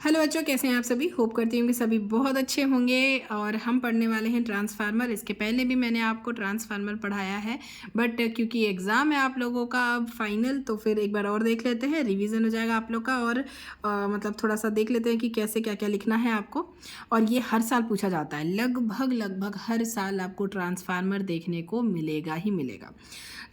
Hello बच्चों, कैसे हैं आप सभी। होप करती हूँ कि सभी बहुत अच्छे होंगे। और हम पढ़ने वाले हैं ट्रांसफार्मर। इसके पहले भी मैंने आपको ट्रांसफार्मर पढ़ाया है, बट क्योंकि एग्ज़ाम है आप लोगों का अब फाइनल, तो फिर एक बार और देख लेते हैं, रिवीजन हो जाएगा आप लोग का। और मतलब थोड़ा सा देख लेते हैं कि कैसे क्या क्या लिखना है आपको। और ये हर साल पूछा जाता है, लगभग लगभग हर साल आपको ट्रांसफार्मर देखने को मिलेगा ही मिलेगा।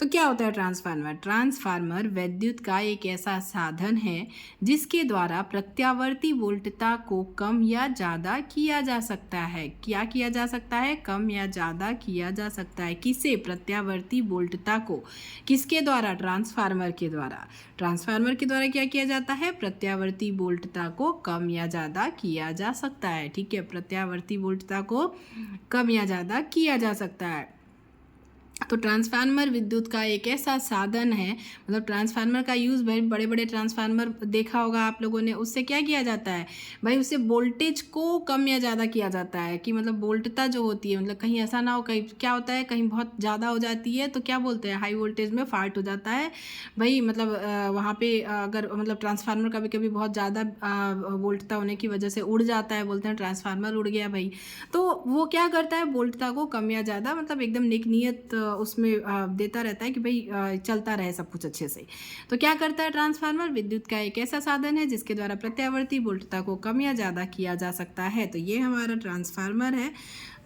तो क्या होता है ट्रांसफार्मर? ट्रांसफार्मर विद्युत का एक ऐसा साधन है जिसके द्वारा प्रत्यावर्ती वोल्टता को कम या ज़्यादा किया जा सकता है। क्या किया जा सकता है? कम या ज़्यादा किया जा सकता है। किसे? प्रत्यावर्ती वोल्टता को। किसके द्वारा? ट्रांसफार्मर के द्वारा। ट्रांसफार्मर के द्वारा क्या किया जाता है? प्रत्यावर्ती वोल्टता को कम या ज़्यादा किया जा सकता है। ठीक है, प्रत्यावर्ती वोल्टता को कम या ज़्यादा किया जा सकता है। तो ट्रांसफार्मर विद्युत का एक ऐसा साधन है, मतलब ट्रांसफार्मर का यूज़ भाई, बड़े बड़े ट्रांसफार्मर देखा होगा आप लोगों ने, उससे क्या किया जाता है भाई, उससे वोल्टेज को कम या ज़्यादा किया जाता है। कि मतलब वोल्टता जो होती है, मतलब कहीं ऐसा ना हो, कहीं क्या होता है, कहीं बहुत ज़्यादा हो जाती है तो क्या बोलते हैं, हाई वोल्टेज में फाल्ट हो जाता है भाई। मतलब वहाँ पे अगर मतलब ट्रांसफार्मर कभी कभी बहुत ज़्यादा वोल्टता होने की वजह से उड़ जाता है, बोलते हैं ट्रांसफार्मर उड़ गया भाई। तो वो क्या करता है, वोल्टता को कम या ज़्यादा, मतलब एकदम नेकनियत उसमें देता रहता है कि भाई चलता रहे सब कुछ अच्छे से। तो क्या करता है ट्रांसफार्मर? विद्युत का एक ऐसा साधन है जिसके द्वारा प्रत्यावर्ती वोल्टता को कम या ज़्यादा किया जा सकता है। तो ये हमारा ट्रांसफार्मर है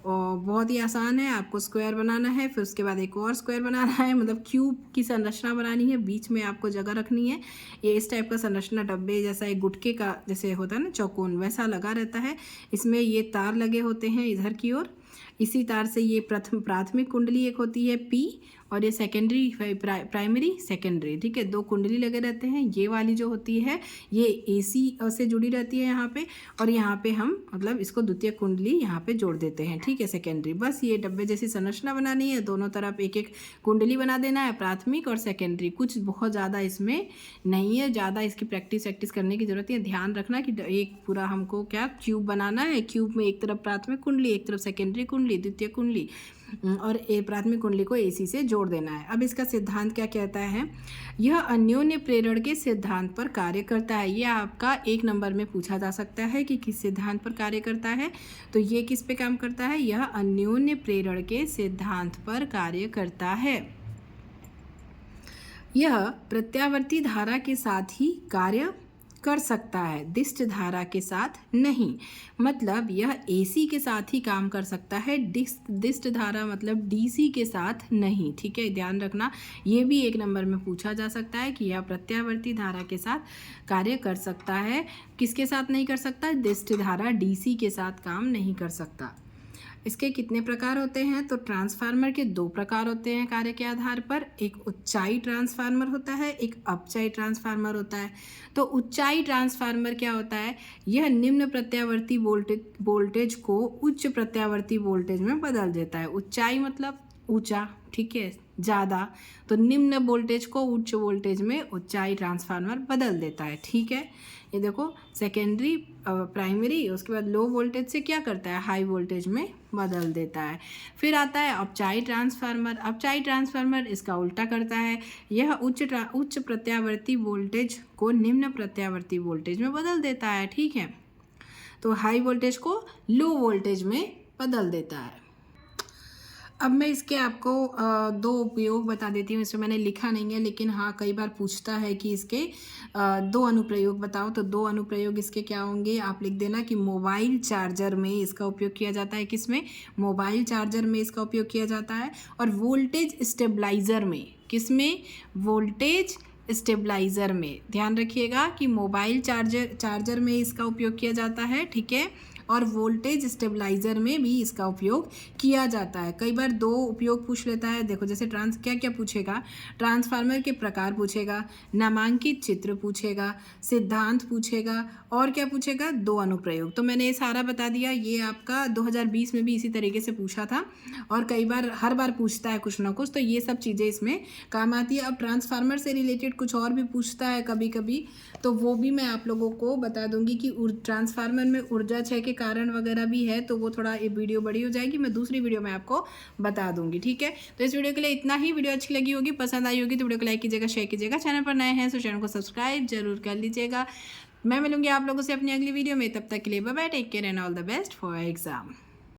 और बहुत ही आसान है। आपको स्क्वायर बनाना है, फिर उसके बाद एक और स्क्वायर बनाना है, मतलब क्यूब की संरचना बनानी है, बीच में आपको जगह रखनी है। ये इस टाइप का संरचना, डब्बे जैसा, एक गुटके का जैसे होता है ना चौकोन, वैसा लगा रहता है। इसमें ये तार लगे होते हैं इधर की ओर। इसी तार से ये प्राथमिक कुंडली एक होती है पी, और ये सेकेंडरी प्राइमरी सेकेंडरी, ठीक है, दो कुंडली लगे रहते हैं। ये वाली जो होती है ये एसी से जुड़ी रहती है यहाँ पे, और यहाँ पे हम मतलब इसको द्वितीय कुंडली यहाँ पे जोड़ देते हैं, ठीक है, सेकेंडरी। बस ये डब्बे जैसी संरचना बनानी है, दोनों तरफ एक एक कुंडली बना देना है, प्राथमिक और सेकेंडरी। कुछ बहुत ज़्यादा इसमें नहीं है, ज़्यादा इसकी प्रैक्टिस करने की ज़रूरत है। ध्यान रखना कि एक पूरा हमको क्या क्यूब बनाना है, क्यूब में एक तरफ प्राथमिक कुंडली, एक तरफ सेकेंडरी कुंडली, द्वितीय कुंडली, और प्राथमिक कुंडली को एसी से जोड़ देना है। अब इसका सिद्धांत क्या कहता है? यह अन्योन्य प्रेरण के सिद्धांत पर कार्य करता है। यह आपका 1 नंबर में पूछा जा सकता है कि किस सिद्धांत पर कार्य करता है। तो ये किस पे काम करता है? यह अन्योन्य प्रेरण के सिद्धांत पर कार्य करता है। यह प्रत्यावर्ती धारा के साथ ही कार्य कर सकता है, दिष्ट धारा के साथ नहीं। मतलब यह एसी के साथ ही काम कर सकता है, दिष्ट धारा मतलब डीसी के साथ नहीं। ठीक है, ध्यान रखना, ये भी 1 नंबर में पूछा जा सकता है कि यह प्रत्यावर्ती धारा के साथ कार्य कर सकता है। किसके साथ नहीं कर सकता? दिष्ट धारा डीसी के साथ काम नहीं कर सकता। इसके कितने प्रकार होते हैं? तो ट्रांसफार्मर के 2 प्रकार होते हैं कार्य के आधार पर। एक उच्चाई ट्रांसफार्मर होता है, एक अपचाई ट्रांसफार्मर होता है। तो उच्चाई ट्रांसफार्मर क्या होता है? यह निम्न प्रत्यावर्ती वोल्टेज को उच्च प्रत्यावर्ती वोल्टेज में बदल देता है। उच्चाई मतलब ऊंचा, ठीक है, ज़्यादा। तो निम्न वोल्टेज को उच्च वोल्टेज में उच्चाई ट्रांसफार्मर बदल देता है। ठीक है, ये देखो, सेकेंडरी प्राइमरी, उसके बाद लो वोल्टेज से क्या करता है, हाई वोल्टेज में बदल देता है। फिर आता है अपचाई ट्रांसफार्मर। अपचाई ट्रांसफार्मर इसका उल्टा करता है, यह उच्च प्रत्यावर्ती वोल्टेज को निम्न प्रत्यावर्ती वोल्टेज में बदल देता है। ठीक है, तो हाई वोल्टेज को लो वोल्टेज में बदल देता है। अब मैं इसके आपको 2 उपयोग बता देती हूँ। इसमें मैंने लिखा नहीं है, लेकिन हाँ कई बार पूछता है कि इसके 2 अनुप्रयोग बताओ। तो 2 अनुप्रयोग इसके क्या होंगे, आप लिख देना कि मोबाइल चार्जर में इसका उपयोग किया जाता है। किसमें? मोबाइल चार्जर में इसका उपयोग किया जाता है। और वोल्टेज स्टेबलाइज़र में। किसमें? वोल्टेज स्टेबलाइज़र में। ध्यान रखिएगा कि मोबाइल चार्जर में इसका उपयोग किया जाता है, ठीक है, और वोल्टेज स्टेबलाइज़र में भी इसका उपयोग किया जाता है। कई बार 2 उपयोग पूछ लेता है। देखो, जैसे क्या क्या पूछेगा, ट्रांसफार्मर के प्रकार पूछेगा, नामांकित चित्र पूछेगा, सिद्धांत पूछेगा, और क्या पूछेगा, 2 अनुप्रयोग। तो मैंने ये सारा बता दिया। ये आपका 2020 में भी इसी तरीके से पूछा था, और कई बार हर बार पूछता है कुछ ना कुछ, तो ये सब चीज़ें इसमें काम आती है। अब ट्रांसफार्मर से रिलेटेड कुछ और भी पूछता है कभी कभी, तो वो भी मैं आप लोगों को बता दूंगी कि ट्रांसफार्मर में ऊर्जा क्षय के कारण वगैरह भी है, तो वो थोड़ा ये वीडियो बड़ी हो जाएगी, मैं दूसरी वीडियो में आपको बता दूंगी। ठीक है, तो इस वीडियो के लिए इतना ही। वीडियो अच्छी लगी होगी, पसंद आई होगी तो वीडियो को लाइक कीजिएगा, शेयर कीजिएगा। चैनल पर नए हैं तो चैनल को सब्सक्राइब जरूर कर लीजिएगा। मैं मिलूँगी आप लोगों से अपनी अगली वीडियो में, तब तक के लिए bye bye, take care and all the best for exam.